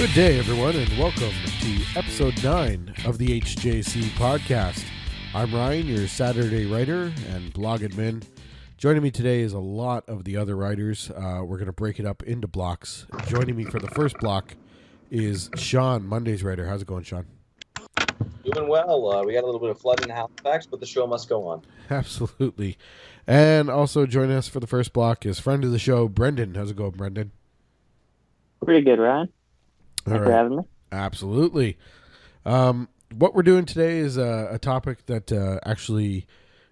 Good day, everyone, and welcome to episode 9 of the HJC podcast. I'm Ryan, your Saturday writer and blog admin. Joining me today is a lot of the other writers. We're going to break it up into blocks. Joining me for the first block is Sean, Monday's writer. How's it going, Sean? Doing well. We got a little bit of flood in Halifax, but the show must go on. Absolutely. And also joining us for the first block is friend of the show, Brendan. How's it going, Brendan? Pretty good, Ryan. Thanks for having me. Absolutely. What we're doing today is a topic that actually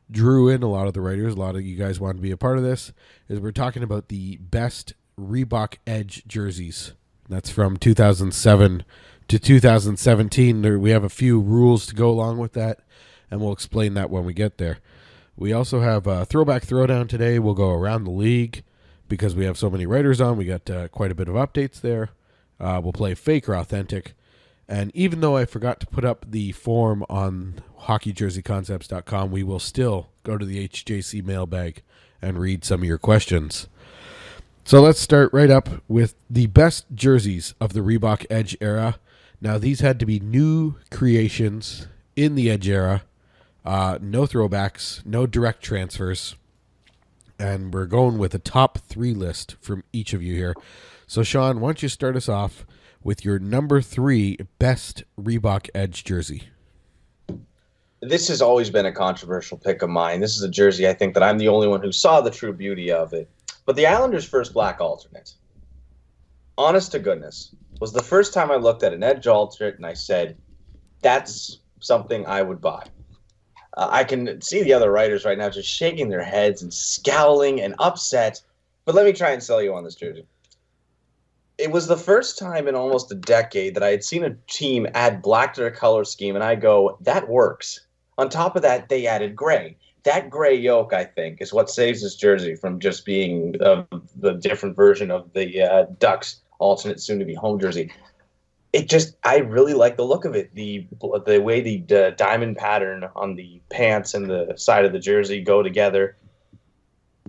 drew in a lot of the writers. A lot of you guys want to be a part of this. Is we're talking about the best Reebok Edge jerseys. That's from 2007 to 2017. We have a few rules to go along with that, and we'll explain that when we get there. We also have Throwback Throwdown today. We'll go around the league because we have so many writers on. We got quite a bit of updates there. We'll play Fake or Authentic. And even though I forgot to put up the form on hockeyjerseyconcepts.com, we will still go to the HJC Mailbag and read some of your questions. So let's start right up with the best jerseys of the Reebok Edge era. Now, these had to be new creations in the Edge era. No throwbacks, no direct transfers. And we're going with a top 3 list from each of you here. So, Sean, why don't you start us off with your number 3 best Reebok Edge jersey? This has always been a controversial pick of mine. This is a jersey I think that I'm the only one who saw the true beauty of it. But the Islanders' first black alternate, honest to goodness, was the first time I looked at an Edge alternate and I said, that's something I would buy. I can see the other writers right now just shaking their heads and scowling and upset. But let me try and sell you on this jersey. It was the first time in almost a decade that I had seen a team add black to their color scheme, and I go, that works. On top of that, they added gray. That gray yoke, I think, is what saves this jersey from just being the different version of the Ducks alternate soon-to-be home jersey. I really like the look of it. The way the diamond pattern on the pants and the side of the jersey go together.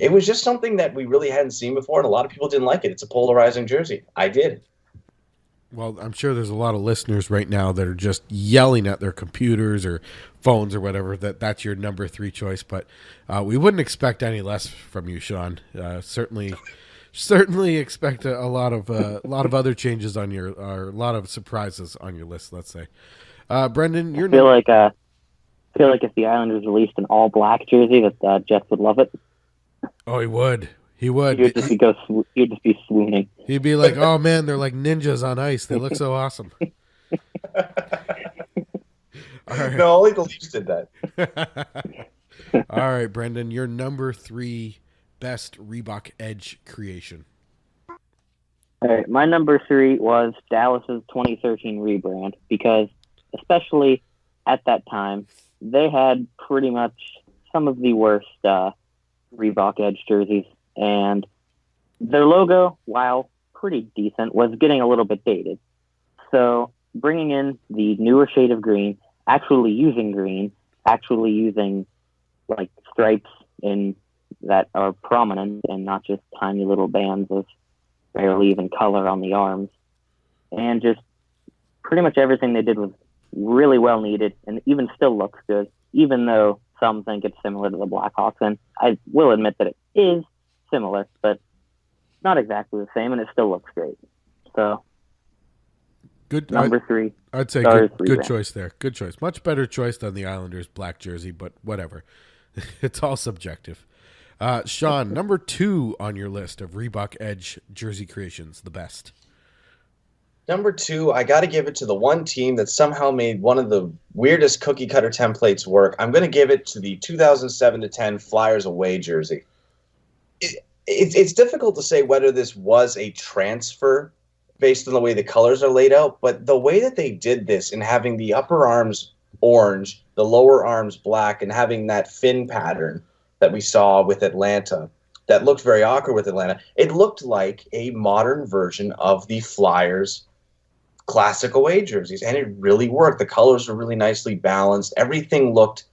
It was just something that we really hadn't seen before, and a lot of people didn't like it. It's a polarizing jersey. I did. Well, I'm sure there's a lot of listeners right now that are just yelling at their computers or phones or whatever that's your number 3 choice, but we wouldn't expect any less from you, Sean. Certainly expect a lot of other changes on or a lot of surprises on your list. Let's say, Brendan, I feel like if the Islanders released an all black jersey, that Jeff would love it. Oh, he would. He would. He'd just be swooning. He'd be like, "Oh man, they're like ninjas on ice. They look so awesome." All right. No, only the Leafs did that. All right, Brendan, your number 3 best Reebok Edge creation. All right, my number 3 was Dallas's 2013 rebrand because, especially at that time, they had pretty much some of the worst Reebok Edge jerseys, and their logo, while pretty decent, was getting a little bit dated. So bringing in the newer shade of green, actually using like stripes in that are prominent and not just tiny little bands of barely even color on the arms, and just pretty much everything they did was really well needed and even still looks good, even though some think it's similar to the Blackhawks, and I will admit that it is similar, but not exactly the same, and it still looks great. So, good number 3. I'd say good choice there. Good choice. Much better choice than the Islanders' black jersey, but whatever. It's all subjective. Sean, number 2 on your list of Reebok Edge jersey creations, the best. Number 2, I got to give it to the one team that somehow made one of the weirdest cookie-cutter templates work. I'm going to give it to the 2007-10 Flyers away jersey. It's difficult to say whether this was a transfer based on the way the colors are laid out, but the way that they did this in having the upper arms orange, the lower arms black, and having that fin pattern that we saw with Atlanta, that looked very awkward with Atlanta, it looked like a modern version of the Flyers classic away jerseys, and it really worked. The colors were really nicely balanced. Everything looked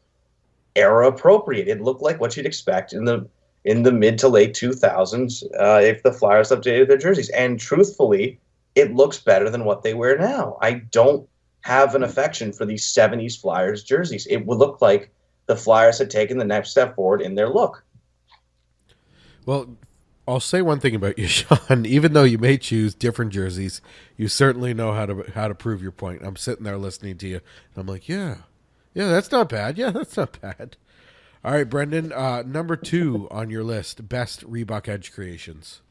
era appropriate. It looked like what you'd expect in the mid to late 2000s if the Flyers updated their jerseys. And truthfully, it looks better than what they wear now. I don't have an affection for these 70s Flyers jerseys. It would look like the Flyers had taken the next step forward in their look. Well, I'll say one thing about you, Sean. Even though you may choose different jerseys, you certainly know how to prove your point. I'm sitting there listening to you, and I'm like, yeah, that's not bad. Yeah, that's not bad. All right, Brendan, number 2 on your list, best Reebok Edge creations.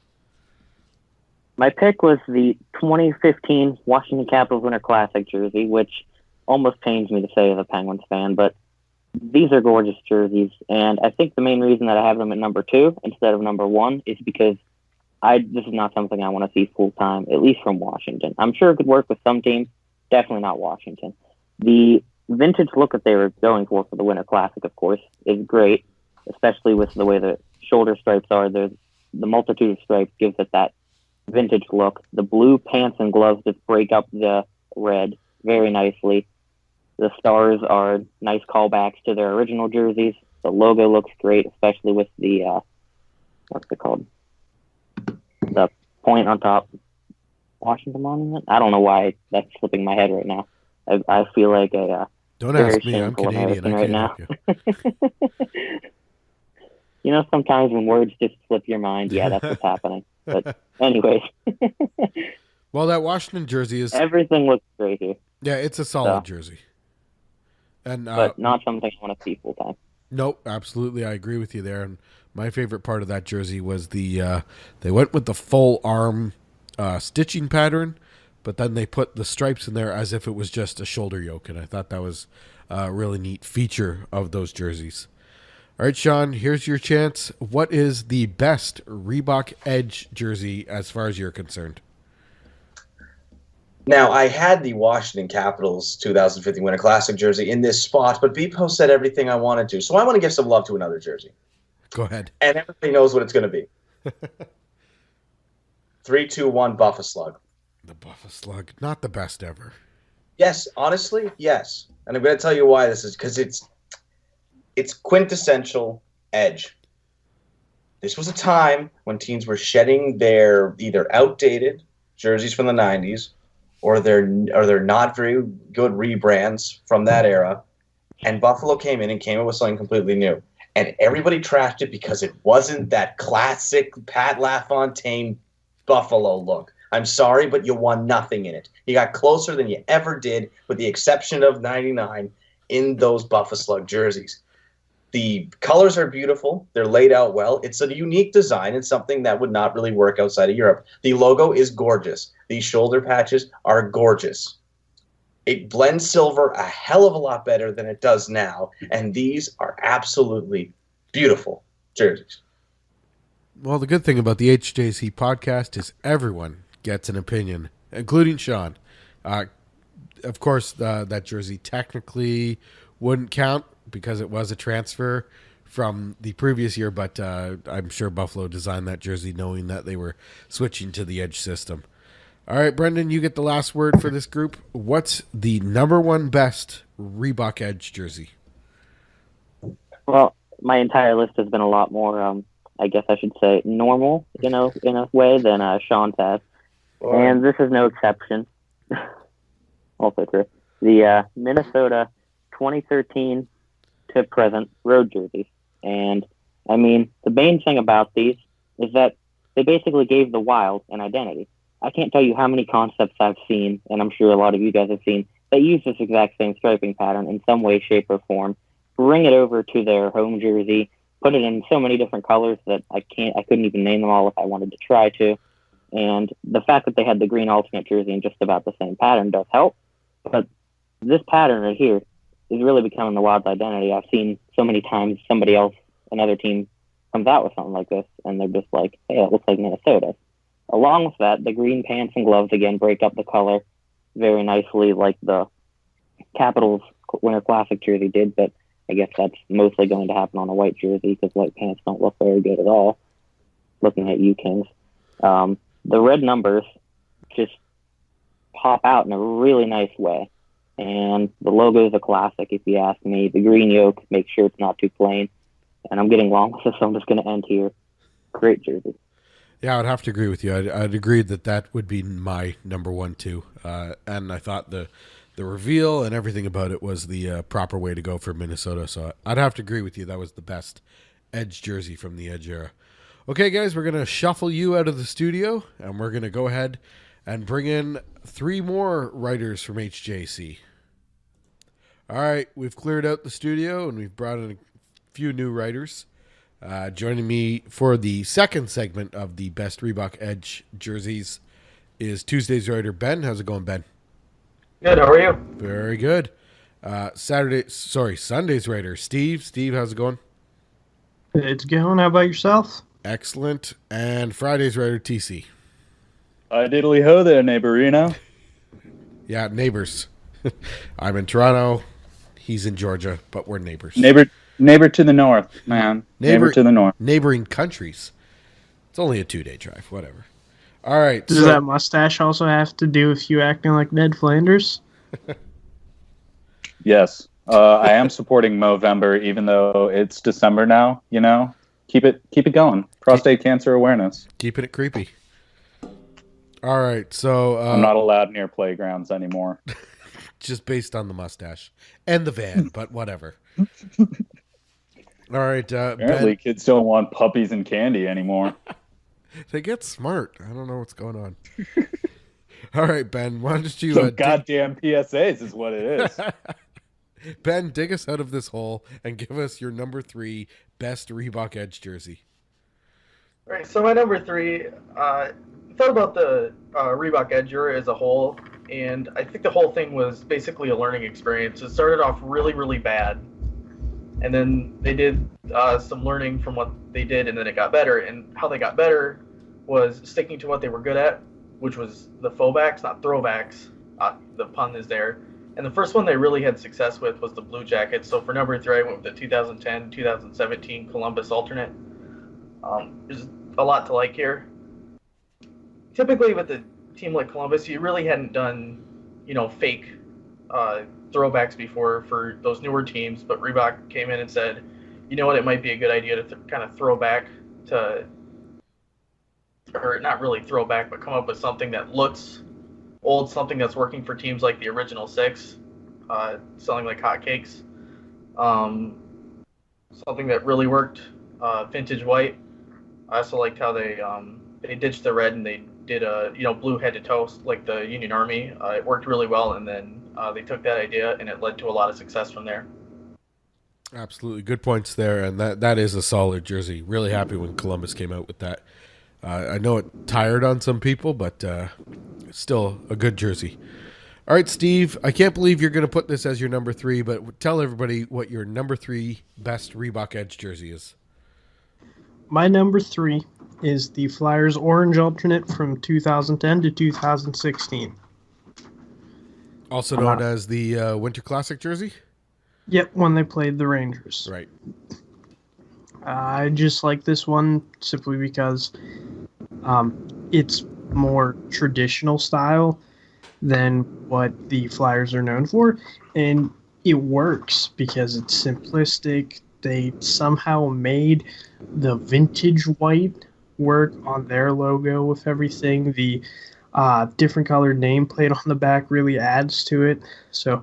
My pick was the 2015 Washington Capitals Winter Classic jersey, which almost pains me to say as a Penguins fan, but these are gorgeous jerseys, and I think the main reason that I have them at number 2 instead of number 1 is because this is not something I want to see full-time, at least from Washington. I'm sure it could work with some teams, definitely not Washington. The vintage look that they were going for the Winter Classic, of course, is great, especially with the way the shoulder stripes are. The multitude of stripes gives it that vintage look. The blue pants and gloves just break up the red very nicely. The stars are nice callbacks to their original jerseys. The logo looks great, especially with the, what's it called? The point on top. Washington Monument? I don't know why that's slipping my head right now. I feel like a don't ask me. I'm Canadian. I can't help you. You know, sometimes when words just slip your mind, yeah, that's what's happening. But anyways. Well, that Washington jersey is... Everything looks great here. Yeah, it's a solid jersey. And but not something I want to see full time. Nope, absolutely. I agree with you there. And my favorite part of that jersey was they went with the full arm stitching pattern, but then they put the stripes in there as if it was just a shoulder yoke. And I thought that was a really neat feature of those jerseys. All right, Sean, here's your chance. What is the best Reebok Edge jersey as far as you're concerned? Now, I had the Washington Capitals 2015 Winter Classic jersey in this spot, but Bepo said everything I wanted to. So I want to give some love to another jersey. Go ahead. And everybody knows what it's going to be. 3-2-1 Buffa Slug. The Buffa Slug. Not the best ever. Yes, honestly, yes. And I'm going to tell you why this is, because it's quintessential Edge. This was a time when teams were shedding their either outdated jerseys from the 90s or their not very good rebrands from that era, and Buffalo came in and came up with something completely new. And everybody trashed it because it wasn't that classic Pat LaFontaine Buffalo look. I'm sorry, but you won nothing in it. You got closer than you ever did, with the exception of 99, in those Buffa Slug jerseys. The colors are beautiful. They're laid out well. It's a unique design and something that would not really work outside of Europe. The logo is gorgeous. These shoulder patches are gorgeous. It blends silver a hell of a lot better than it does now, and these are absolutely beautiful jerseys. Well, the good thing about the HJC podcast is everyone gets an opinion, including Sean. Of course, that jersey technically wouldn't count because it was a transfer from the previous year, but I'm sure Buffalo designed that jersey knowing that they were switching to the Edge system. All right, Brendan, you get the last word for this group. What's the number one best Reebok Edge jersey? Well, my entire list has been a lot more, I guess I should say, normal, in a way than Sean's has. And this is no exception. Also true. The Minnesota 2013 to present road jerseys. And, I mean, the main thing about these is that they basically gave the Wild an identity. I can't tell you how many concepts I've seen, and I'm sure a lot of you guys have seen, that use this exact same striping pattern in some way, shape, or form, bring it over to their home jersey, put it in so many different colors that I couldn't even name them all if I wanted to try to. And the fact that they had the green alternate jersey in just about the same pattern does help. But this pattern right here is really becoming the Wild's identity. I've seen so many times somebody else, another team, comes out with something like this, and they're just like, hey, it looks like Minnesota. Along with that, the green pants and gloves, again, break up the color very nicely like the Capitals Winter Classic jersey did, but I guess that's mostly going to happen on a white jersey because white pants don't look very good at all, looking at you, Kings. The red numbers just pop out in a really nice way. And the logo is a classic, if you ask me. The green yoke makes sure it's not too plain. And I'm getting long with this, so I'm just going to end here. Great jersey. Yeah, I'd have to agree with you. I'd agree that would be my number one too. And I thought the reveal and everything about it was the proper way to go for Minnesota. So I'd have to agree with you. That was the best Edge jersey from the Edge era. Okay, guys, we're going to shuffle you out of the studio, and we're going to go ahead and bring in 3 more writers from HJC. All right, we've cleared out the studio, and we've brought in a few new writers. Joining me for the second segment of the Best Reebok Edge jerseys is Tuesday's writer, Ben. How's it going, Ben? Good, how are you? Very good. Sunday's writer, Steve. Steve, how's it going? It's going. How about yourself? Excellent. And Friday's writer, TC. Diddly ho there, neighborino. Yeah, neighbors. I'm in Toronto. He's in Georgia, but we're neighbors. Neighbor to the north, man. Neighbor to the north. Neighboring countries. It's only a 2-day drive, whatever. All right. Does that mustache also have to do with you acting like Ned Flanders? Yes. I am supporting Movember, even though it's December now, you know? Keep it going. Prostate cancer awareness. Keeping it creepy. All right, so... I'm not allowed near playgrounds anymore. Just based on the mustache. And the van, but whatever. All right, Apparently, Ben, kids don't want puppies and candy anymore. they get smart. I don't know what's going on. All right, Ben, why don't you... Some goddamn PSAs is what it is. Ben, dig us out of this hole and give us your number 3 best Reebok Edge jersey. All right, so my number 3, I thought about the Reebok Edge era as a whole, and I think the whole thing was basically a learning experience. It started off really, really bad, and then they did some learning from what they did, and then it got better. And how they got better was sticking to what they were good at, which was the faux-backs, not throwbacks. The pun is there. And the first one they really had success with was the Blue Jackets. So for number 3, I went with the 2010-2017 Columbus alternate. There's a lot to like here. Typically with a team like Columbus, you really hadn't done, fake throwbacks before for those newer teams. But Reebok came in and said, you know what, it might be a good idea to kind of throw back to, or not really throw back, but come up with something that looks old, something that's working for teams like the original 6, selling like hotcakes. Something that really worked, vintage white. I also liked how they ditched the red and they did blue head to toe like the Union Army. It worked really well, and then they took that idea and it led to a lot of success from there. Absolutely. Good points there, and that is a solid jersey. Really happy when Columbus came out with that. I know it tired on some people, but still a good jersey. All right, Steve, I can't believe you're going to put this as your number 3, but tell everybody what your number 3 best Reebok Edge jersey is. My number 3 is the Flyers orange alternate from 2010 to 2016. Also known as the Winter Classic jersey? Yep, when they played the Rangers. Right. I just like this one simply because it's more traditional style than what the Flyers are known for, and it works because it's simplistic. They somehow made the vintage white work on their logo with everything. The different colored nameplate on the back really adds to it. So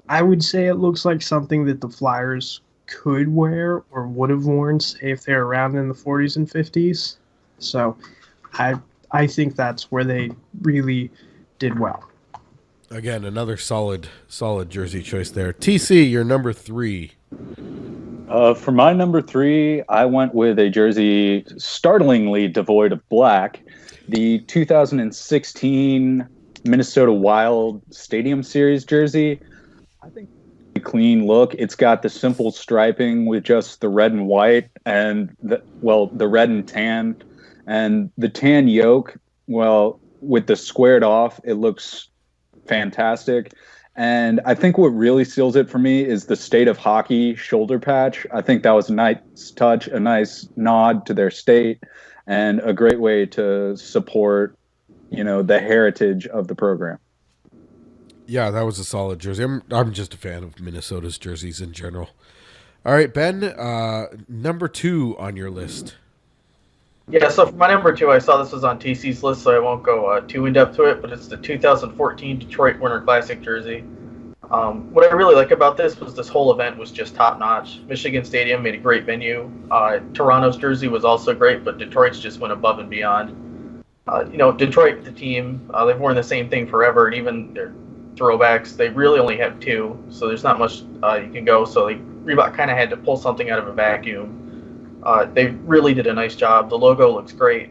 I would say it looks like something that the Flyers could wear or would have worn, say, if they were around in the 40s and 50s. So I think that's where they really did well. Again, another solid jersey choice there. TC, your number 3. For my number 3, I went with a jersey startlingly devoid of black. The 2016 Minnesota Wild Stadium Series jersey. I think it's a clean look. It's got the simple striping with just the red and white and the red and tan. And the tan yoke, with the squared off, it looks fantastic. And I think what really seals it for me is the State of Hockey shoulder patch. I think that was a nice touch, a nice nod to their state, and a great way to support, the heritage of the program. Yeah, that was a solid jersey. I'm just a fan of Minnesota's jerseys in general. All right, Ben, number 2 on your list. Yeah, so for my number 2, I saw this was on TC's list, so I won't go too in-depth to it, but it's the 2014 Detroit Winter Classic jersey. What I really like about this whole event was just top-notch. Michigan Stadium made a great venue. Toronto's jersey was also great, but Detroit's just went above and beyond. Detroit, the team, they've worn the same thing forever, and even their throwbacks, they really only have 2, so there's not much you can go. So Reebok kind of had to pull something out of a vacuum. They really did a nice job. The logo looks great.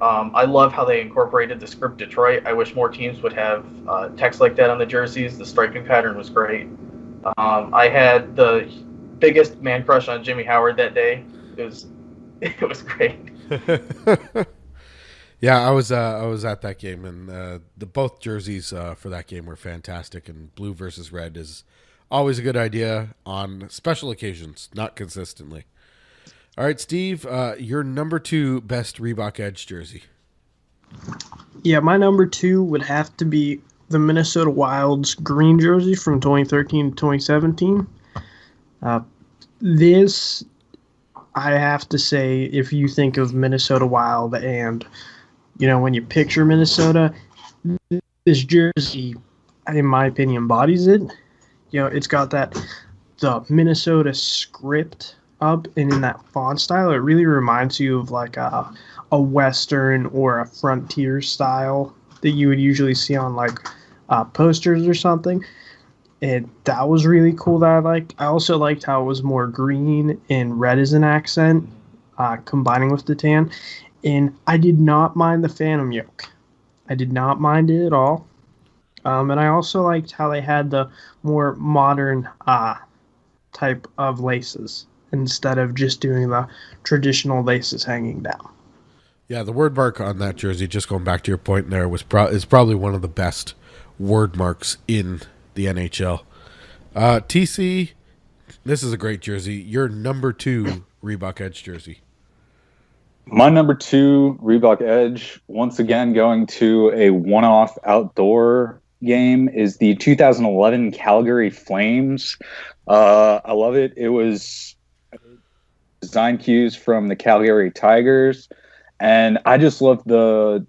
I love how they incorporated the script Detroit. I wish more teams would have text like that on the jerseys. The striping pattern was great. I had the biggest man crush on Jimmy Howard that day. It was great. Yeah, I was at that game, and the both jerseys for that game were fantastic. And blue versus red is always a good idea on special occasions, not consistently. All right, Steve, your number 2 best Reebok Edge jersey. Yeah, my number 2 would have to be the Minnesota Wild's green jersey from 2013 to 2017. This, I have to say, if you think of Minnesota Wild and, when you picture Minnesota, this jersey, in my opinion, embodies it. It's got the Minnesota script up, and in that font style, it really reminds you of like a Western or a Frontier style that you would usually see on like posters or something. And that was really cool that I liked. I also liked how it was more green and red as an accent, combining with the tan. And I did not mind the Phantom yoke. I did not mind it at all. And I also liked how they had the more modern type of laces, instead of just doing the traditional laces hanging down. Yeah, the word mark on that jersey, just going back to your point there, is probably one of the best word marks in the NHL. TC, this is a great jersey. Your number 2 Reebok Edge jersey. My number 2 Reebok Edge, once again going to a one-off outdoor game, is the 2011 Calgary Flames. I love it. It was design cues from the Calgary Tigers, and I just love the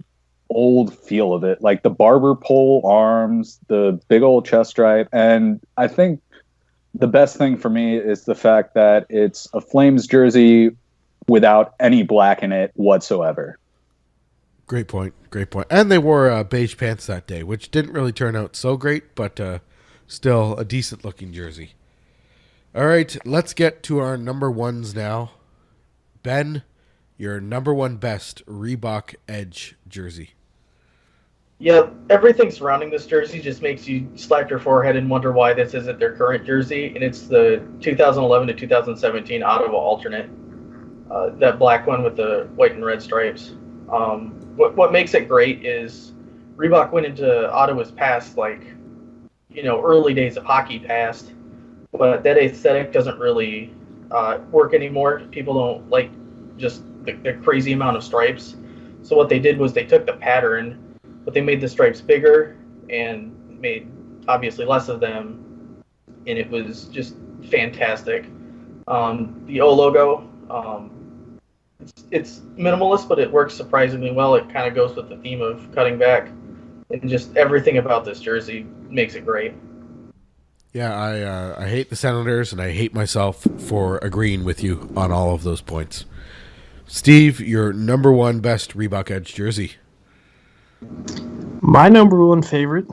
old feel of it, like the barber pole arms, the big old chest stripe, and I think the best thing for me is the fact that it's a Flames jersey without any black in it whatsoever. Great point. And they wore beige pants that day, which didn't really turn out so great, but still a decent looking jersey. All right, let's get to our number 1s now. Ben, your number 1 best Reebok Edge jersey. Yeah, everything surrounding this jersey just makes you slap your forehead and wonder why this isn't their current jersey, and it's the 2011 to 2017 Ottawa alternate, that black one with the white and red stripes. What makes it great is Reebok went into Ottawa's past, early days of hockey past, but that aesthetic doesn't really work anymore. People don't like just the crazy amount of stripes. So what they did was they took the pattern, but they made the stripes bigger and made obviously less of them, and it was just fantastic. The O logo, it's minimalist, but it works surprisingly well. It kind of goes with the theme of cutting back, and just everything about this jersey makes it great. Yeah, I hate the Senators, and I hate myself for agreeing with you on all of those points. Steve, your number 1 best Reebok Edge jersey. My number 1 favorite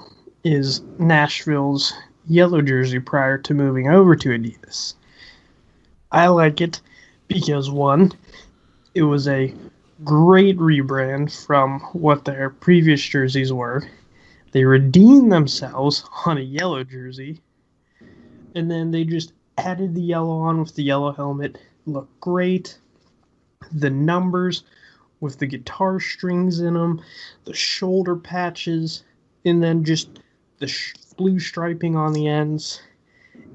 is Nashville's yellow jersey prior to moving over to Adidas. I like it because, 1, it was a great rebrand from what their previous jerseys were. They redeemed themselves on a yellow jersey, and then they just added the yellow on with the yellow helmet. Looked great. The numbers with the guitar strings in them, the shoulder patches, and then just the blue striping on the ends,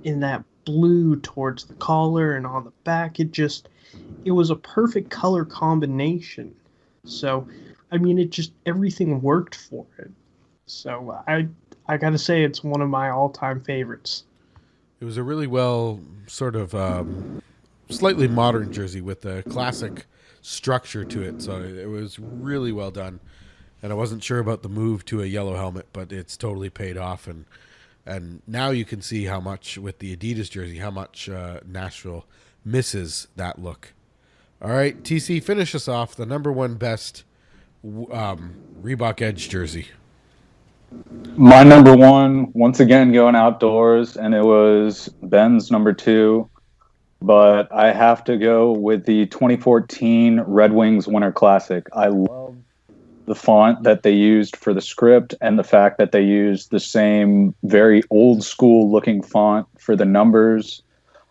in that blue towards the collar and on the back. It was a perfect color combination. So, everything worked for it. So I gotta say it's one of my all-time favorites. It was a really well sort of slightly modern jersey with a classic structure to it. So it was really well done. And I wasn't sure about the move to a yellow helmet, but it's totally paid off. And now you can see how much with the Adidas jersey, how much Nashville misses that look. All right, TC, finish us off. The number one best Reebok Edge jersey. My number one, once again, going outdoors, and it was Ben's number two. But I have to go with the 2014 Red Wings Winter Classic. I love the font that they used for the script and the fact that they used the same very old school looking font for the numbers.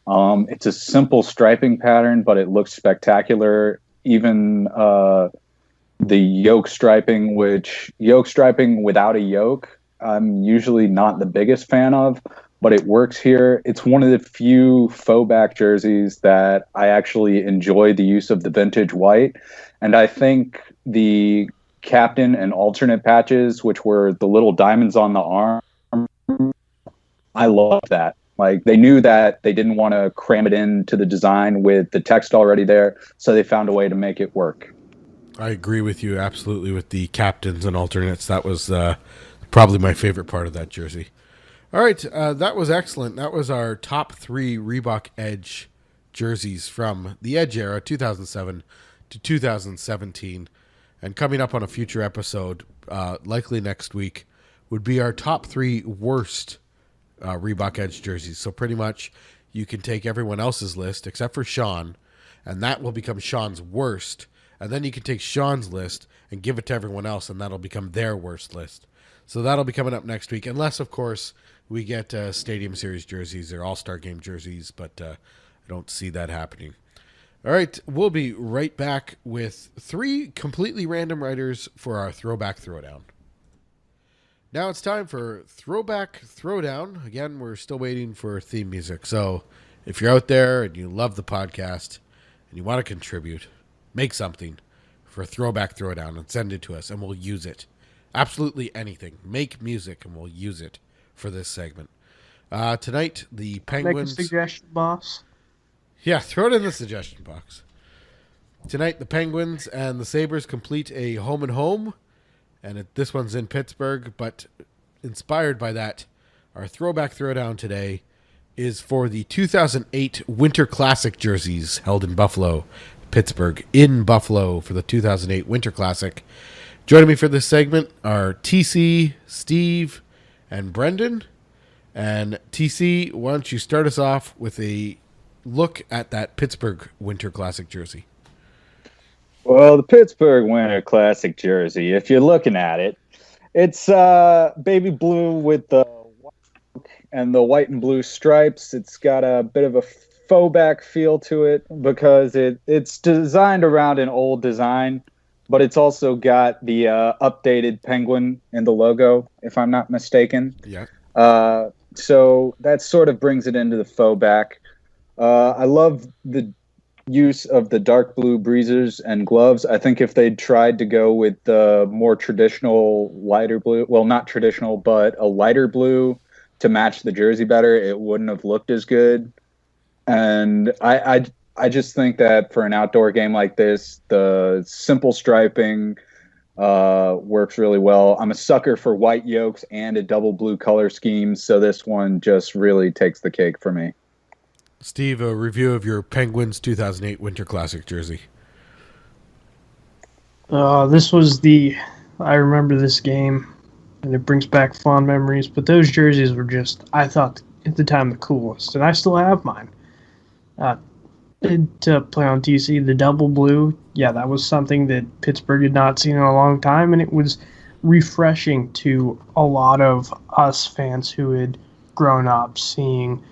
It's a simple striping pattern, but it looks spectacular. Even the yoke striping, which yoke striping without a yoke, I'm usually not the biggest fan of, but it works here. It's one of the few Throwback jerseys that I actually enjoy the use of the vintage white. And I think the captain and alternate patches, which were the little diamonds on the arm, I love that. Like, they knew that they didn't want to cram it into the design with the text already there, so they found a way to make it work. I agree with you absolutely with the captains and alternates. That was probably my favorite part of that jersey. All right, that was excellent. That was our top 3 Reebok Edge jerseys from the Edge era, 2007 to 2017. And coming up on a future episode, likely next week, would be our top 3 worst Reebok Edge jerseys. So pretty much you can take everyone else's list except for Sean, and that will become Sean's worst. And then you can take Sean's list and give it to everyone else, and that'll become their worst list. So that'll be coming up next week, unless, of course, we get Stadium Series jerseys or All-Star Game jerseys, but I don't see that happening. All right, we'll be right back with 3 completely random writers for our Throwback Throwdown. Now it's time for Throwback Throwdown. Again, we're still waiting for theme music. So if you're out there and you love the podcast and you want to contribute, make something for Throwback Throwdown and send it to us, and we'll use it. Absolutely anything. Make music, and we'll use it for this segment. Tonight, the Penguins... Make a suggestion, boss. Yeah, throw it in the suggestion box. Tonight, the Penguins and the Sabres complete a home-and-home, and this one's in Pittsburgh, but inspired by that, our Throwback Throwdown today is for the 2008 Winter Classic jerseys held in Buffalo, Pittsburgh, in Buffalo for the 2008 Winter Classic. Joining me for this segment are TC, Steve, and Brendan. And TC, why don't you start us off with a look at that Pittsburgh Winter Classic jersey? Well, the Pittsburgh Winter Classic jersey, if you're looking at it, it's baby blue with the white and the white and blue stripes. It's got a bit of a Throwback feel to it because it's designed around an old design, but it's also got the updated penguin in the logo, if I'm not mistaken. Yeah. So that sort of brings it into the Throwback. I love the use of the dark blue breezers and gloves. I think if they'd tried to go with the more traditional lighter blue, well, not traditional, but a lighter blue to match the jersey better, it wouldn't have looked as good. And I just think that for an outdoor game like this, the simple striping works really well. I'm a sucker for white yolks and a double blue color scheme, so this one just really takes the cake for me. Steve, a review of your Penguins 2008 Winter Classic jersey. This was I remember this game, and it brings back fond memories, but those jerseys were just, I thought, at the time, the coolest, and I still have mine. To play on TC, the double blue, yeah, that was something that Pittsburgh had not seen in a long time, and it was refreshing to a lot of us fans who had grown up seeing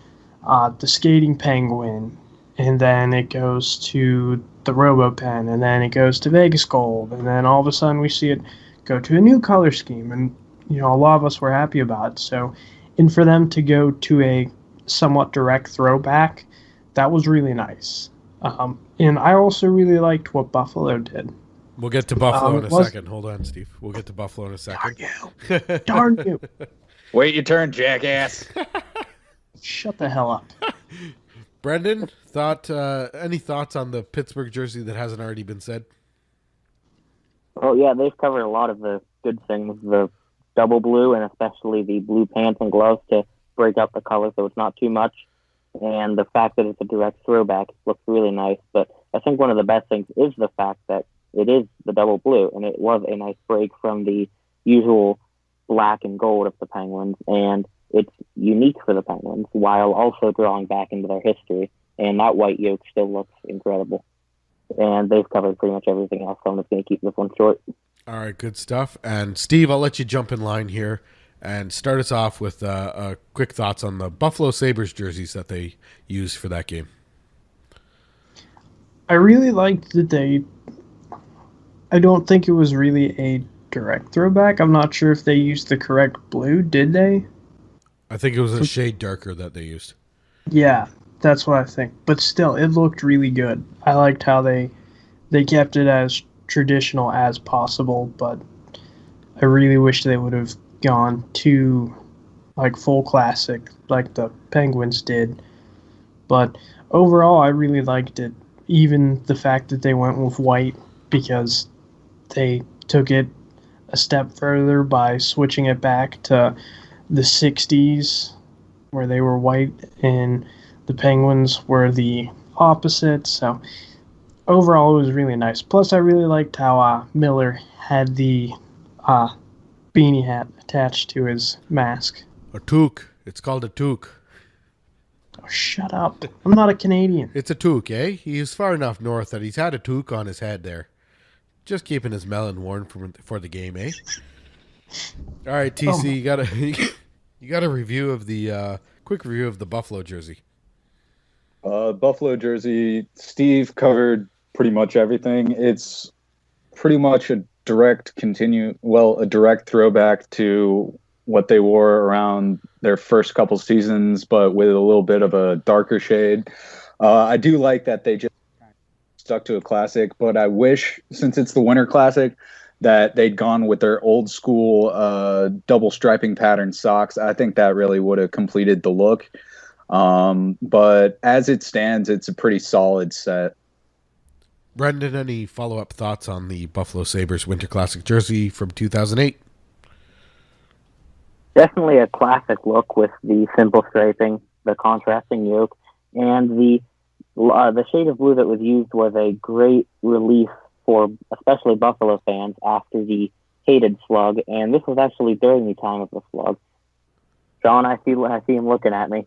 the skating penguin, and then it goes to the RoboPen, and then it goes to Vegas Gold, and then all of a sudden we see it go to a new color scheme, and a lot of us were happy about it. So, and for them to go to a somewhat direct throwback, that was really nice. And I also really liked what Buffalo did. We'll get to Buffalo in a second. Hold on, Steve. We'll get to Buffalo in a second. Darn you. Darn you. Wait your turn, jackass. Shut the hell up. Brendan, any thoughts on the Pittsburgh jersey that hasn't already been said? Oh yeah, they've covered a lot of the good things, the double blue and especially the blue pants and gloves to break up the color so it's not too much. And the fact that it's a direct throwback looks really nice. But I think one of the best things is the fact that it is the double blue, and it was a nice break from the usual black and gold of the Penguins, and it's unique for the Penguins while also drawing back into their history. And that white yoke still looks incredible. And they've covered pretty much everything else, so I'm just going to keep this one short. All right, good stuff. And Steve, I'll let you jump in line here and start us off with quick thoughts on the Buffalo Sabres jerseys that they used for that game. I really liked that I don't think it was really a direct throwback. I'm not sure if they used the correct blue. Did they? I think it was a shade darker that they used. Yeah, that's what I think. But still, it looked really good. I liked how they kept it as traditional as possible, but I really wish they would have gone to like full classic like the Penguins did. But overall, I really liked it. Even the fact that they went with white, because they took it a step further by switching it back to the 60s where they were white and the Penguins were the opposite. So overall, it was really nice. Plus, I really liked how Miller had the beanie hat attached to his mask. A toque. It's called a toque. Oh, shut up. I'm not a Canadian. It's a toque, eh? He's far enough north that he's had a toque on his head there. Just keeping his melon warm for the game, eh? All right, TC, you got a review of the quick review of the Buffalo jersey. Buffalo jersey, Steve covered pretty much everything. It's pretty much a direct throwback to what they wore around their first couple seasons, but with a little bit of a darker shade. I do like that they just stuck to a classic, but I wish, since it's the Winter Classic, that they'd gone with their old school double striping pattern socks. I think that really would have completed the look. But as it stands, it's a pretty solid set. Brendan, any follow-up thoughts on the Buffalo Sabres Winter Classic jersey from 2008? Definitely a classic look with the simple striping, the contrasting yoke, and the shade of blue that was used was a great relief for especially Buffalo fans after the hated slug, and this was actually during the time of the slug. Sean, I see him looking at me,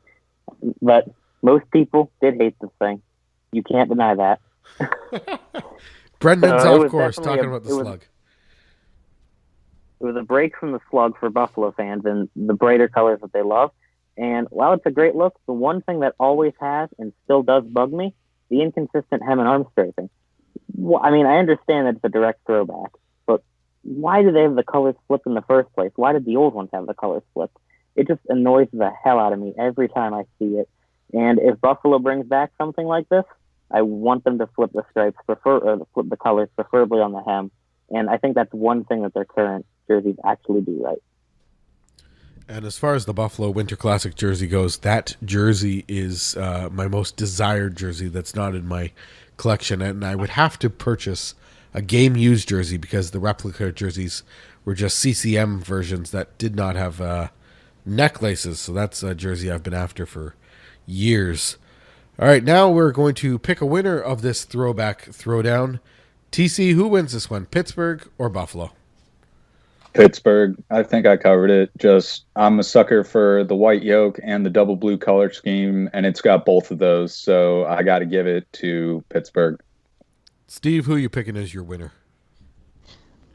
but most people did hate this thing. You can't deny that. Brendan's off course talking about the slug. It was a break from the slug for Buffalo fans and the brighter colors that they love. And while it's a great look, the one thing that always has and still does bug me, the inconsistent hem and arm striping. I mean, I understand that it's a direct throwback, but why do they have the colors flipped in the first place? Why did the old ones have the colors flipped? It just annoys the hell out of me every time I see it. And if Buffalo brings back something like this, I want them to flip the stripes, flip the colors, preferably on the hem. And I think that's one thing that their current jerseys actually do right. And as far as the Buffalo Winter Classic jersey goes, that jersey is my most desired jersey that's not in my collection. And I would have to purchase a game-used jersey because the replica jerseys were just CCM versions that did not have necklaces. So that's a jersey I've been after for years. All right, now we're going to pick a winner of this Throwback Throwdown. TC, who wins this one, Pittsburgh or Buffalo? Pittsburgh. I think I covered it. I'm a sucker for the white yoke and the double blue color scheme, and it's got both of those, so I got to give it to Pittsburgh. Steve, who are you picking as your winner?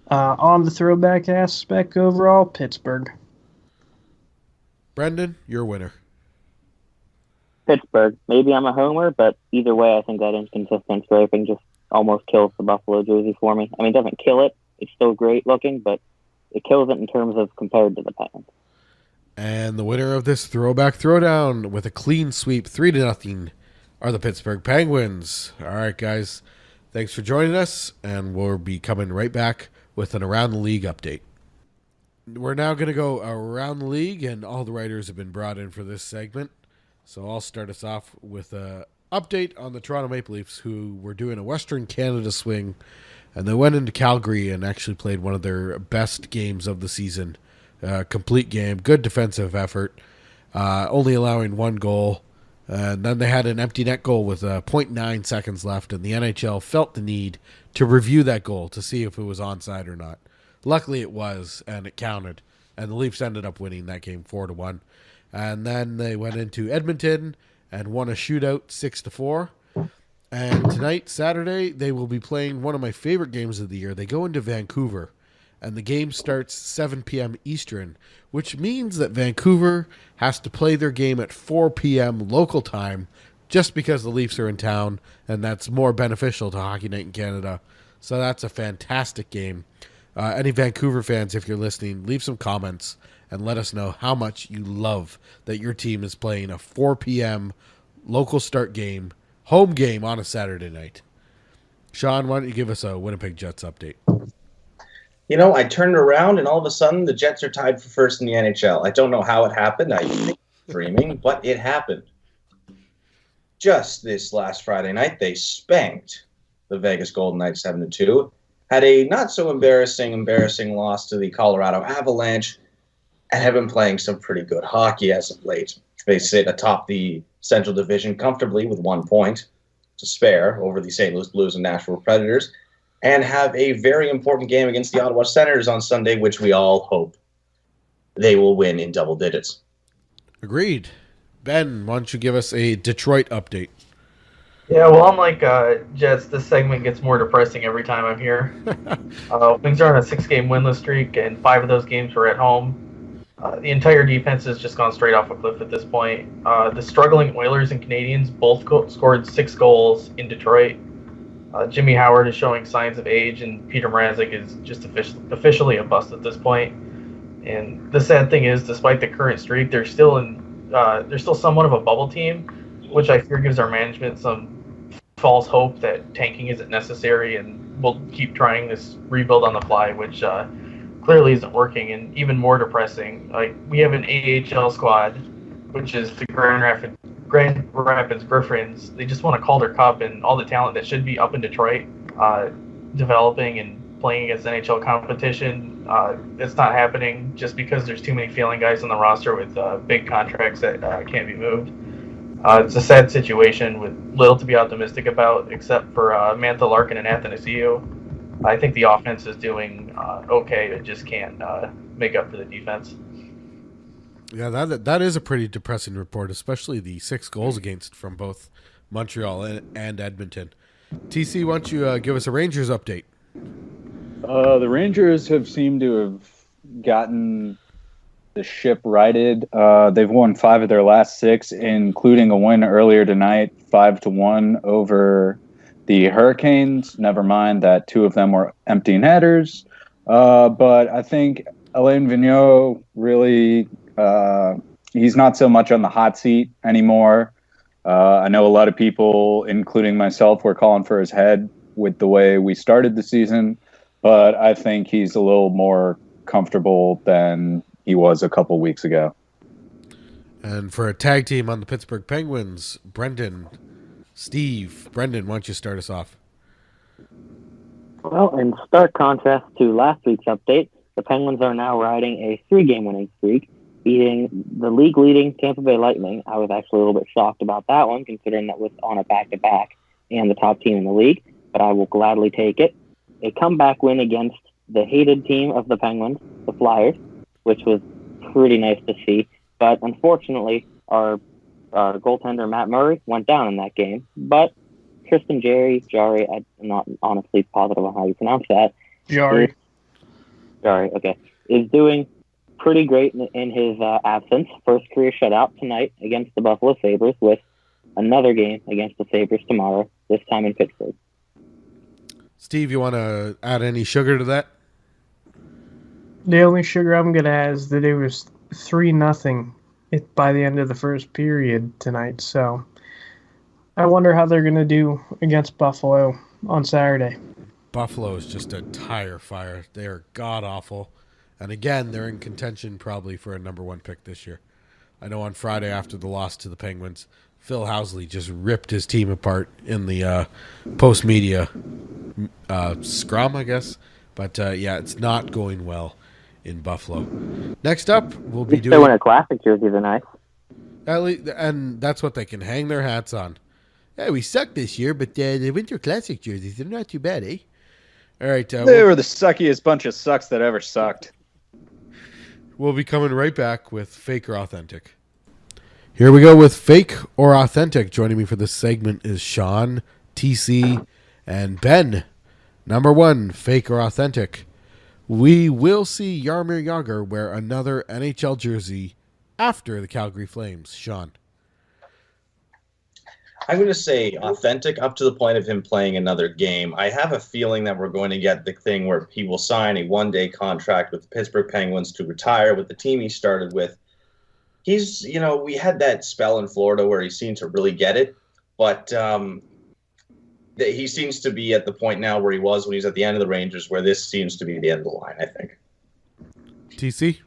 On the throwback aspect overall, Pittsburgh. Brendan, your winner. Pittsburgh. Maybe I'm a homer, but either way, I think that inconsistent striping just almost kills the Buffalo jersey for me. I mean, it doesn't kill it. It's still great looking, but it kills it in terms of compared to the Penguins. And the winner of this Throwback Throwdown with a clean sweep, 3-0, are the Pittsburgh Penguins. All right, guys. Thanks for joining us, and we'll be coming right back with an Around the League update. We're now going to go around the league, and all the writers have been brought in for this segment. So I'll start us off with a update on the Toronto Maple Leafs, who were doing a Western Canada swing, and they went into Calgary and actually played one of their best games of the season. Complete game, good defensive effort, only allowing one goal. And then they had an empty net goal with 0.9 seconds left, and the NHL felt the need to review that goal to see if it was onside or not. Luckily it was, and it counted, and the Leafs ended up winning that game 4-1. And then they went into Edmonton and won a shootout 6-4. And tonight, Saturday, they will be playing one of my favorite games of the year. They go into Vancouver, and the game starts 7 p.m. Eastern, which means that Vancouver has to play their game at 4 p.m. local time just because the Leafs are in town, and that's more beneficial to Hockey Night in Canada. So that's a fantastic game. Any Vancouver fans, if you're listening, leave some comments and let us know how much you love that your team is playing a 4 p.m. local start game, home game on a Saturday night. Sean, why don't you give us a Winnipeg Jets update? I turned around and all of a sudden the Jets are tied for first in the NHL. I don't know how it happened. I think dreaming, but it happened. Just this last Friday night, they spanked the Vegas Golden Knights 7-2. Had a not so embarrassing loss to the Colorado Avalanche, and have been playing some pretty good hockey as of late. They sit atop the Central Division comfortably with 1 point to spare over the St. Louis Blues and Nashville Predators, and have a very important game against the Ottawa Senators on Sunday, which we all hope they will win in double digits. Agreed. Ben, why don't you give us a Detroit update? Yeah, well, unlike Jets, this segment gets more depressing every time I'm here. Wings are on a 6-game winless streak, and 5 of those games were at home. The entire defense has just gone straight off a cliff at this point. The struggling Oilers and Canadians both scored 6 goals in Detroit. Jimmy Howard is showing signs of age, and Peter Mrazek is just officially a bust at this point. And the sad thing is, despite the current streak, they're still somewhat of a bubble team, which I fear gives our management some false hope that tanking isn't necessary, and we'll keep trying this rebuild on the fly, which clearly isn't working. And even more depressing, we have an AHL squad, which is the Grand Rapids Griffins. They just won a Calder Cup, and all the talent that should be up in Detroit developing and playing against NHL competition, it's not happening just because there's too many failing guys on the roster with big contracts that can't be moved. It's a sad situation with little to be optimistic about, except for Mantha Larkin and Athanasiou. I think the offense is doing okay. It just can't make up for the defense. Yeah, that is a pretty depressing report, especially the 6 goals against from both Montreal and Edmonton. TC, why don't you give us a Rangers update? The Rangers have seemed to have gotten the ship righted. They've won 5 of their last 6, including a win earlier tonight, 5-1 over the Hurricanes. Never mind that 2 of them were empty netters. But I think Alain Vigneault really, he's not so much on the hot seat anymore. I know a lot of people, including myself, were calling for his head with the way we started the season, but I think he's a little more comfortable than he was a couple weeks ago. And for a tag team on the Pittsburgh Penguins, Brendan, Steve. Brendan, why don't you start us off? Well, in stark contrast to last week's update, the Penguins are now riding a 3-game winning streak, beating the league-leading Tampa Bay Lightning. I was actually a little bit shocked about that one, considering that was on a back-to-back and the top team in the league, but I will gladly take it. A comeback win against the hated team of the Penguins, the Flyers, which was pretty nice to see. But unfortunately, our goaltender Matt Murray went down in that game. But Tristan Jarry, I'm not honestly positive on how you pronounce that. Jarry, okay. Is doing pretty great in his absence. First career shutout tonight against the Buffalo Sabres, with another game against the Sabres tomorrow, this time in Pittsburgh. Steve, you want to add any sugar to that? the only sugar I'm going to add is that it was 3-0 by the end of the first period tonight. So I wonder how they're going to do against Buffalo on Saturday. Buffalo is just a tire fire. They are god-awful. And again, they're in contention probably for a number 1 pick this year. I know on Friday after the loss to the Penguins, Phil Housley just ripped his team apart in the post-media scrum, I guess. But, yeah, it's not going well in Buffalo. Next up, we'll be They doing... win a classic jersey, they're nice. And that's what they can hang their hats on. Yeah, we sucked this year, but the Winter Classic jerseys, they're not too bad, eh? All right. They were the suckiest bunch of sucks that ever sucked. We'll be coming right back with Fake or Authentic. Here we go with Fake or Authentic. Joining me for this segment is Sean, TC, and Ben. Number 1, Fake or Authentic. We will see Jaromir Jagr wear another NHL jersey after the Calgary Flames. Sean. I'm going to say authentic up to the point of him playing another game. I have a feeling that we're going to get the thing where he will sign a one-day contract with the Pittsburgh Penguins to retire with the team he started with. He's, we had that spell in Florida where he seemed to really get it, but he seems to be at the point now where he was when he was at the end of the Rangers, where this seems to be the end of the line, I think. TC?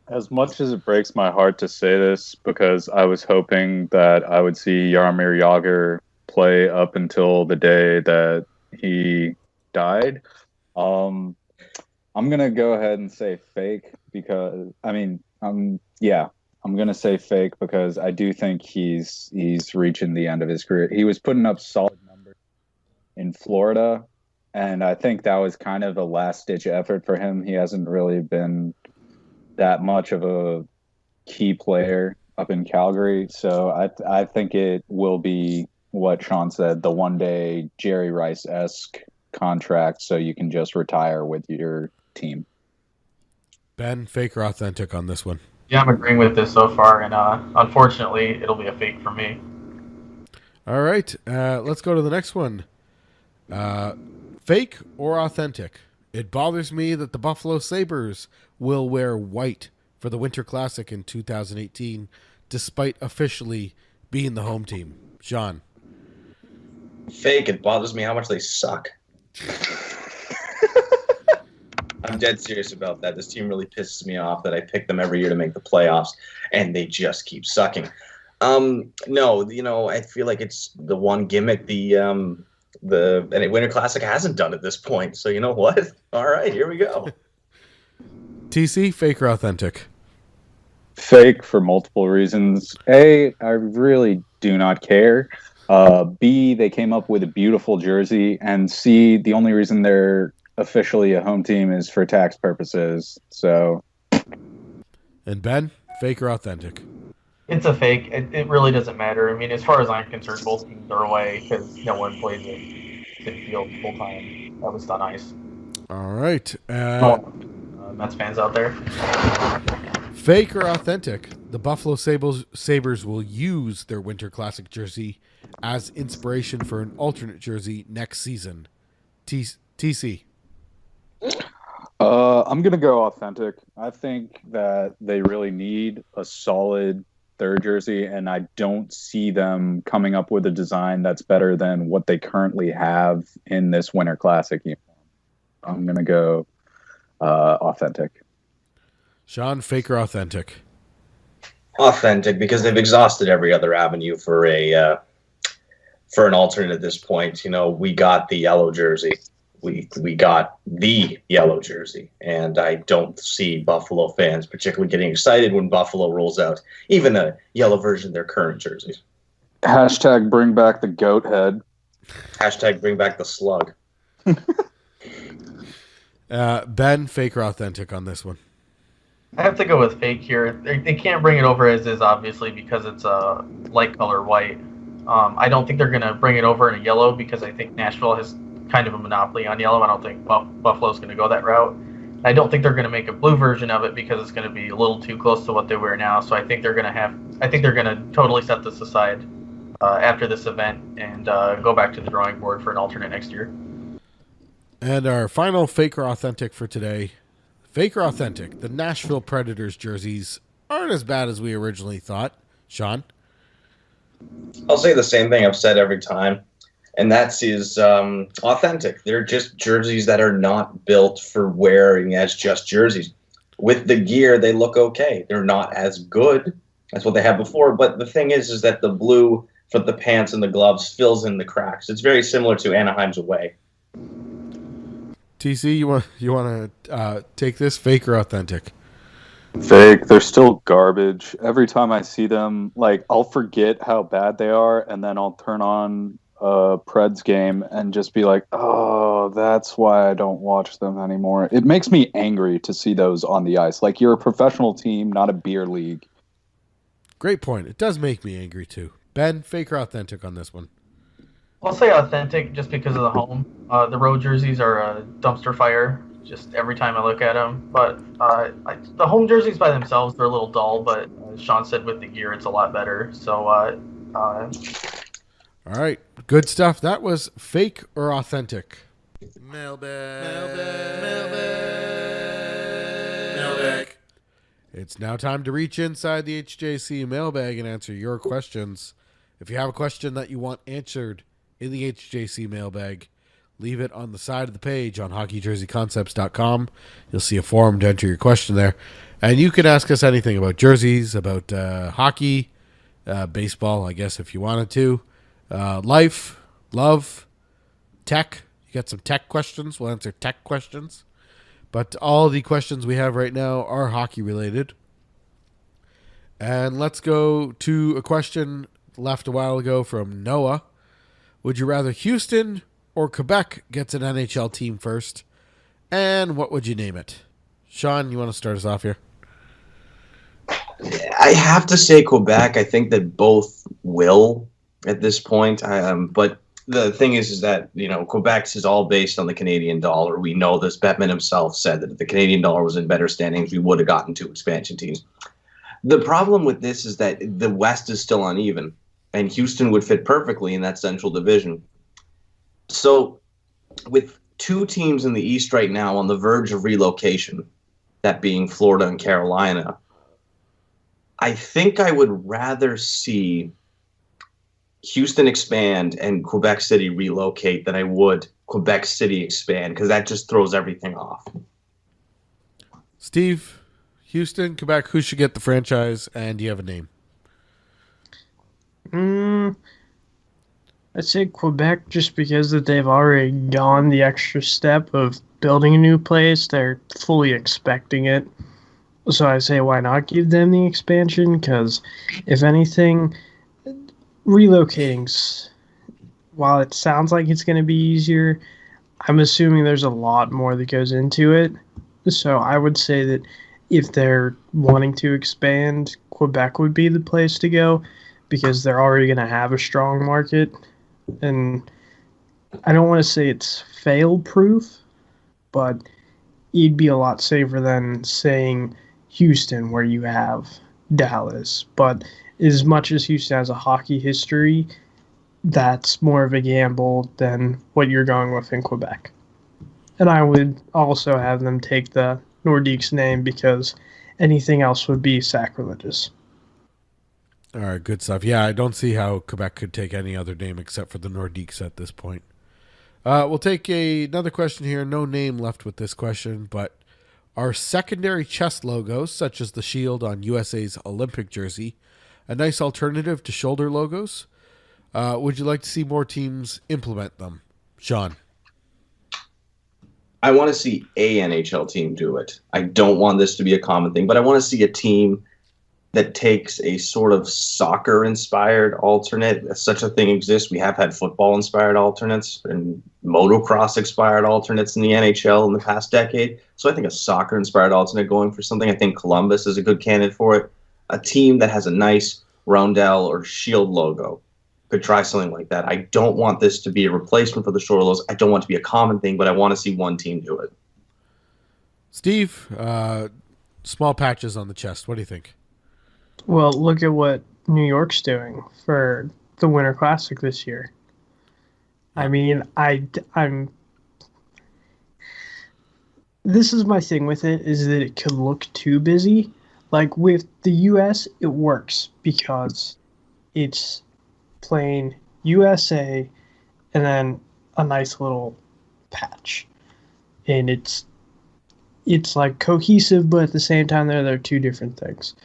As much as it breaks my heart to say this, because I was hoping that I would see Jaromir Jagr play up until the day that he died, I'm going to go ahead and say fake because, I'm going to say fake because I do think he's reaching the end of his career. He was putting up solid numbers in Florida, and I think that was kind of a last-ditch effort for him. He hasn't really been that much of a key player up in Calgary. So I think it will be what Sean said, the one-day Jerry Rice-esque contract so you can just retire with your team. Ben, fake or authentic on this one? Yeah, I'm agreeing with this so far, and unfortunately, it'll be a fake for me. All right, let's go to the next one. Fake or authentic? It bothers me that the Buffalo Sabres will wear white for the Winter Classic in 2018, despite officially being the home team. Sean. Fake. It bothers me how much they suck. I'm dead serious about that. This team really pisses me off that I pick them every year to make the playoffs, and they just keep sucking. No, I feel like it's the one gimmick the Winter Classic hasn't done at this point. So you know what? All right, here we go. TC, fake or authentic? Fake for multiple reasons. A, I really do not care. B, they came up with a beautiful jersey. And C, the only reason they're officially a home team is for tax purposes. So. And Ben, fake or authentic? It's a fake. It really doesn't matter. I mean, as far as I'm concerned, both teams are away because no one plays at Citi Field full time. That was on ice. All right. Mets fans out there. Fake or authentic? The Buffalo Sabres will use their Winter Classic jersey as inspiration for an alternate jersey next season. TC. I'm going to go authentic. I think that they really need a solid third jersey, and I don't see them coming up with a design that's better than what they currently have in this Winter Classic uniform. I'm going to go authentic. Sean, fake or authentic? Authentic, because they've exhausted every other avenue for an alternate at this point. We got the yellow jersey. We got the yellow jersey, and I don't see Buffalo fans particularly getting excited when Buffalo rolls out even a yellow version of their current jerseys. Hashtag bring back the goat head. Hashtag bring back the slug. Ben, fake or authentic on this one? I have to go with fake here. They can't bring it over as is, obviously, because it's a light color white. I don't think they're going to bring it over in a yellow because I think Nashville has kind of a monopoly on yellow. I don't think Buffalo's going to go that route. I don't think they're going to make a blue version of it because it's going to be a little too close to what they wear now. So I think they're going to totally set this aside after this event and go back to the drawing board for an alternate next year. And our final fake or authentic for today. Fake or authentic? The Nashville Predators jerseys aren't as bad as we originally thought. Sean? I'll say the same thing I've said every time, and that's authentic. They're just jerseys that are not built for wearing as just jerseys. with the gear, they look okay. They're not as good as what they had before, but the thing is that the blue for the pants and the gloves fills in the cracks. It's very similar to Anaheim's away. TC, you want to take this, fake or authentic? Fake. They're still garbage. Every time I see them, like, I'll forget how bad they are, and then I'll turn on a Preds game and just be like, oh, that's why I don't watch them anymore. It makes me angry to see those on the ice. Like, you're a professional team, not a beer league. Great point. It does make me angry too. Ben, fake or authentic on this one? I'll say authentic just because of the home. The road jerseys are a dumpster fire just every time I look at them. But the home jerseys by themselves, they're a little dull, but as Sean said, with the gear, it's a lot better. So, all right. Good stuff. That was fake or authentic. Mailbag. It's now time to reach inside the HJC mailbag and answer your questions. If you have a question that you want answered in the HJC mailbag, leave it on the side of the page on hockeyjerseyconcepts.com. You'll see a form to enter your question there. And you can ask us anything about jerseys, about hockey, baseball, I guess, if you wanted to. Life, love, tech. You got some tech questions? We'll answer tech questions. But all the questions we have right now are hockey related. And let's go to a question left a while ago from Noah. Would you rather Houston or Quebec gets an NHL team first? And what would you name it? Sean, you want to start us off here? I have to say Quebec. I think that both will at this point. But the thing is that, Quebec's is all based on the Canadian dollar. We know this. Bettman himself said that if the Canadian dollar was in better standings, we would have gotten 2 expansion teams. The problem with this is that the West is still uneven, and Houston would fit perfectly in that Central Division. So with 2 teams in the East right now on the verge of relocation, that being Florida and Carolina, I think I would rather see Houston expand and Quebec City relocate than I would Quebec City expand, because that just throws everything off. Steve, Houston, Quebec, who should get the franchise, and do you have a name? I'd say Quebec, just because that they've already gone the extra step of building a new place. They're fully expecting it. So I say, why not give them the expansion? Because if anything, relocating's, while it sounds like it's going to be easier, I'm assuming there's a lot more that goes into it. So I would say that if they're wanting to expand, Quebec would be the place to go, because they're already going to have a strong market. And I don't want to say it's fail-proof, but it'd be a lot safer than saying Houston, where you have Dallas. But as much as Houston has a hockey history, that's more of a gamble than what you're going with in Quebec. And I would also have them take the Nordiques name, because anything else would be sacrilegious. All right, good stuff. Yeah, I don't see how Quebec could take any other name except for the Nordiques at this point. We'll take another question here. No name left with this question, but are secondary chest logos, such as the shield on USA's Olympic jersey, a nice alternative to shoulder logos? Would you like to see more teams implement them? Sean? I want to see a NHL team do it. I don't want this to be a common thing, but I want to see a team that takes a sort of soccer-inspired alternate. Such a thing exists. We have had football-inspired alternates and motocross-inspired alternates in the NHL in the past decade. So I think a soccer-inspired alternate going for something. I think Columbus is a good candidate for it. A team that has a nice roundel or shield logo could try something like that. I don't want this to be a replacement for the shoulder logos. I don't want it to be a common thing, but I want to see one team do it. Steve, small patches on the chest. What do you think? Well, look at what New York's doing for the Winter Classic this year. I mean, I'm. This is my thing with it, is that it could look too busy. Like with the U.S., it works because it's plain USA and then a nice little patch. And it it's like cohesive, but at the same time, they're two different things.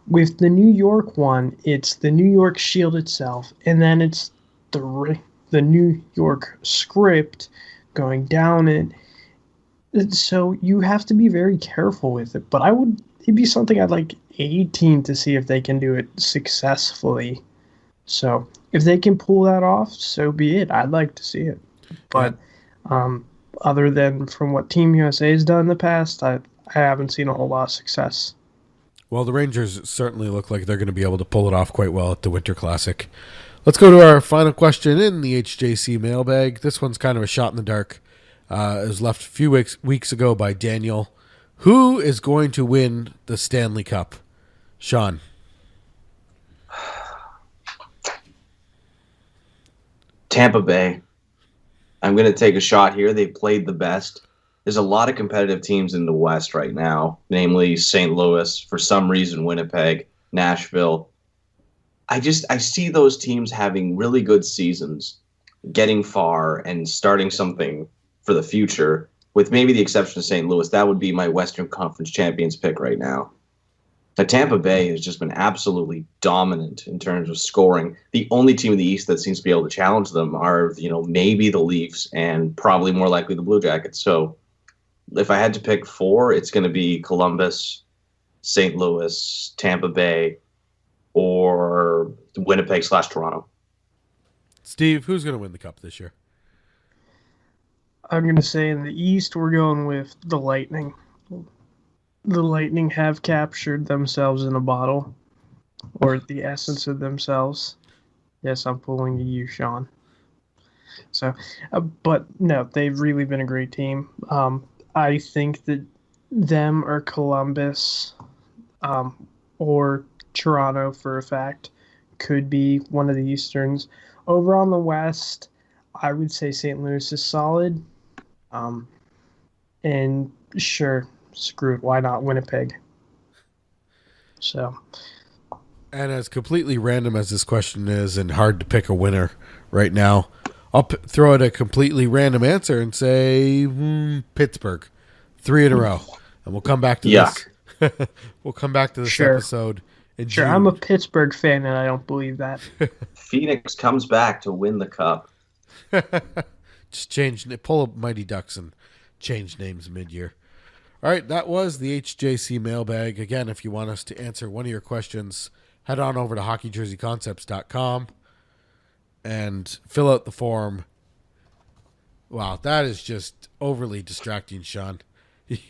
With the New York one, it's the New York shield itself, and then it's the New York script going down it. So you have to be very careful with it. But it'd be something I'd like a team to see if they can do it successfully. So if they can pull that off, so be it. I'd like to see it. But other than from what Team USA has done in the past, I haven't seen a whole lot of success. Well, the Rangers certainly look like they're going to be able to pull it off quite well at the Winter Classic. Let's go to our final question in the HJC mailbag. This one's kind of a shot in the dark. It was left a few weeks ago by Daniel. Who is going to win the Stanley Cup? Sean. Tampa Bay. I'm going to take a shot here. They've played the best. There's a lot of competitive teams in the West right now, namely St. Louis, for some reason Winnipeg, Nashville. I see those teams having really good seasons, getting far and starting something for the future, with maybe the exception of St. Louis. That would be my Western Conference champions pick right now. Now, Tampa Bay has just been absolutely dominant in terms of scoring. The only team in the East that seems to be able to challenge them are, maybe the Leafs and probably more likely the Blue Jackets. So if I had to pick four, it's going to be Columbus, St. Louis, Tampa Bay, or Winnipeg/Toronto. Steve, who's going to win the Cup this year? I'm going to say in the East, we're going with the Lightning. The Lightning have captured themselves in a bottle, or the essence of themselves. Yes, I'm pulling you, Sean. So, but no, they've really been a great team. I think that them or Columbus, or Toronto for a fact, could be one of the Easterns. Over on the West, I would say St. Louis is solid. And sure, screw it, why not Winnipeg? So. And as completely random as this question is and hard to pick a winner right now, I'll throw out a completely random answer and say Pittsburgh, 3 in a row. And we'll come back to this. We'll come back to this episode in June. I'm a Pittsburgh fan, and I don't believe that. Phoenix comes back to win the Cup. Just pull up Mighty Ducks and change names mid-year. All right, that was the HJC mailbag. Again, if you want us to answer one of your questions, head on over to hockeyjerseyconcepts.com and fill out the form. Wow, that is just overly distracting, Sean.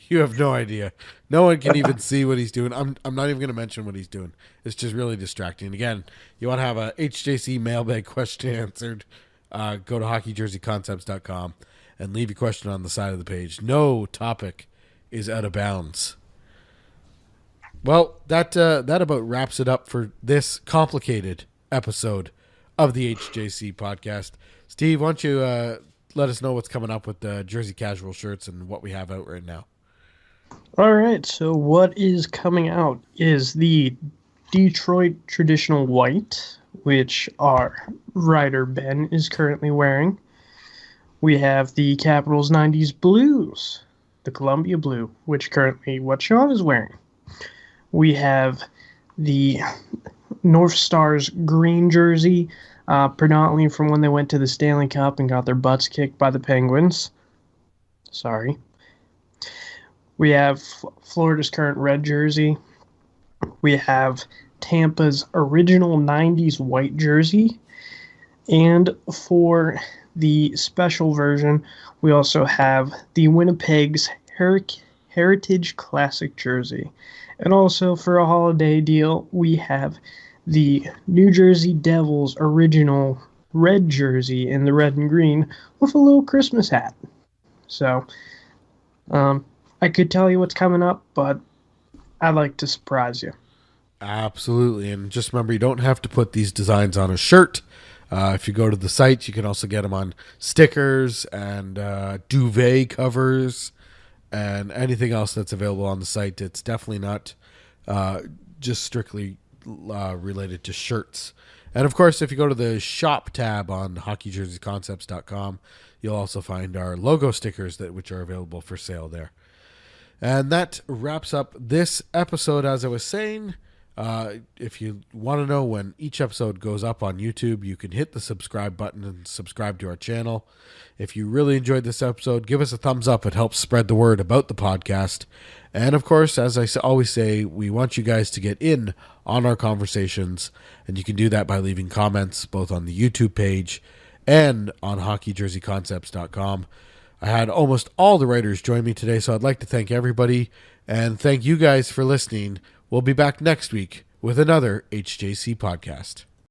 You have no idea. No one can even see what he's doing. I'm not even going to mention what he's doing. It's just really distracting. Again, you want to have a HJC mailbag question answered, go to hockeyjerseyconcepts.com and leave your question on the side of the page. No topic is out of bounds. Well, that about wraps it up for this complicated episode of the HJC podcast. Steve, why don't you let us know what's coming up with the Jersey Casual shirts and what we have out right now. All right, so what is coming out is the Detroit Traditional White, which our writer Ben is currently wearing. We have the Capitals 90s Blues, the Columbia Blue, which currently what Sean is wearing. We have the North Stars green jersey, predominantly from when they went to the Stanley Cup and got their butts kicked by the Penguins. Sorry. We have Florida's current red jersey. We have Tampa's original 90s white jersey. And for the special version, we also have the Winnipeg's Heritage Classic jersey. And also for a holiday deal, we have the New Jersey Devils original red jersey in the red and green with a little Christmas hat. So, I could tell you what's coming up, but I'd like to surprise you. Absolutely. And just remember, you don't have to put these designs on a shirt. If you go to the site, you can also get them on stickers and duvet covers and anything else that's available on the site. It's definitely not just strictly related to shirts. And of course, if you go to the shop tab on hockeyjerseyconcepts.com, you'll also find our logo stickers which are available for sale there. And that wraps up this episode. As I was saying, if you want to know when each episode goes up on YouTube, you can hit the subscribe button and subscribe to our channel. If you really enjoyed this episode, give us a thumbs up. It helps spread the word about the podcast. And of course, as I always say, we want you guys to get in on our conversations, and you can do that by leaving comments both on the YouTube page and on hockeyjerseyconcepts.com. I had almost all the writers join me today, so I'd like to thank everybody and thank you guys for listening. We'll be back next week with another HJC podcast.